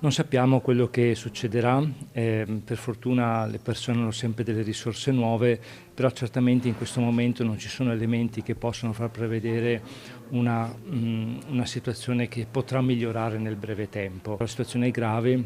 Non sappiamo quello che succederà, per fortuna le persone hanno sempre delle risorse nuove, però certamente in questo momento non ci sono elementi che possono far prevedere una situazione che potrà migliorare nel breve tempo. La situazione è grave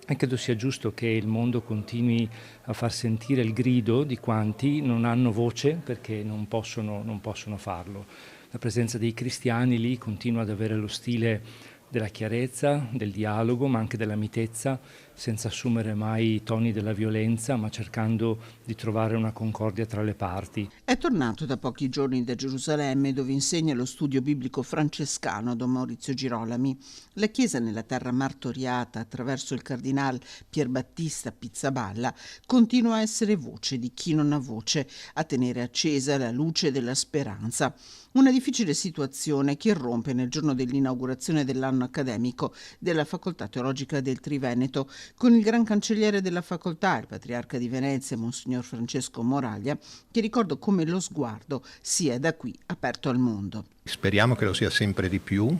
e credo sia giusto che il mondo continui a far sentire il grido di quanti non hanno voce perché non possono farlo. La presenza dei cristiani lì continua ad avere lo stile della chiarezza, del dialogo, ma anche della mitezza, senza assumere mai i toni della violenza, ma cercando di trovare una concordia tra le parti. È tornato da pochi giorni da Gerusalemme, dove insegna lo studio biblico francescano Don Maurizio Girolami. La Chiesa nella terra martoriata attraverso il cardinal Pierbattista Pizzaballa continua a essere voce di chi non ha voce, a tenere accesa la luce della speranza. Una difficile situazione che irrompe nel giorno dell'inaugurazione dell'anno accademico della Facoltà Teologica del Triveneto, con il gran cancelliere della facoltà, il patriarca di Venezia, Monsignor Francesco Moraglia, che ricorda come lo sguardo sia da qui aperto al mondo. Speriamo che lo sia sempre di più,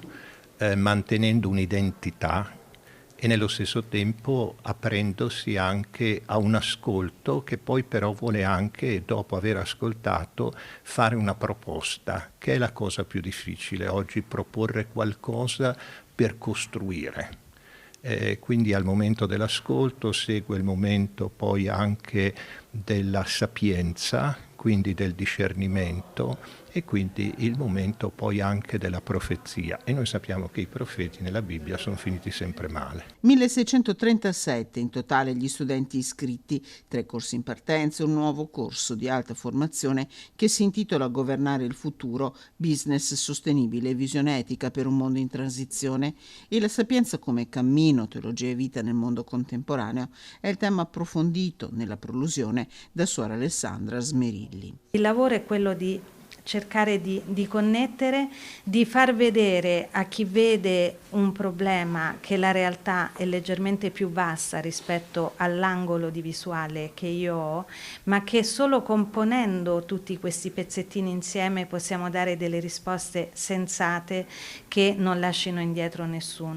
mantenendo un'identità e nello stesso tempo aprendosi anche a un ascolto che poi però vuole anche, dopo aver ascoltato, fare una proposta, che è la cosa più difficile oggi, proporre qualcosa per costruire. Quindi al momento dell'ascolto segue il momento poi anche della sapienza, quindi del discernimento e quindi il momento poi anche della profezia. E noi sappiamo che i profeti nella Bibbia sono finiti sempre male. 1637 in totale gli studenti iscritti, 3 corsi in partenza e un nuovo corso di alta formazione che si intitola Governare il futuro, business sostenibile e visione etica per un mondo in transizione. E la sapienza come cammino, teologia e vita nel mondo contemporaneo è il tema approfondito nella prolusione da Suor Alessandra Smerilli. Il lavoro è quello di cercare di connettere, di far vedere a chi vede un problema che la realtà è leggermente più vasta rispetto all'angolo di visuale che io ho, ma che solo componendo tutti questi pezzettini insieme possiamo dare delle risposte sensate che non lasciano indietro nessuno.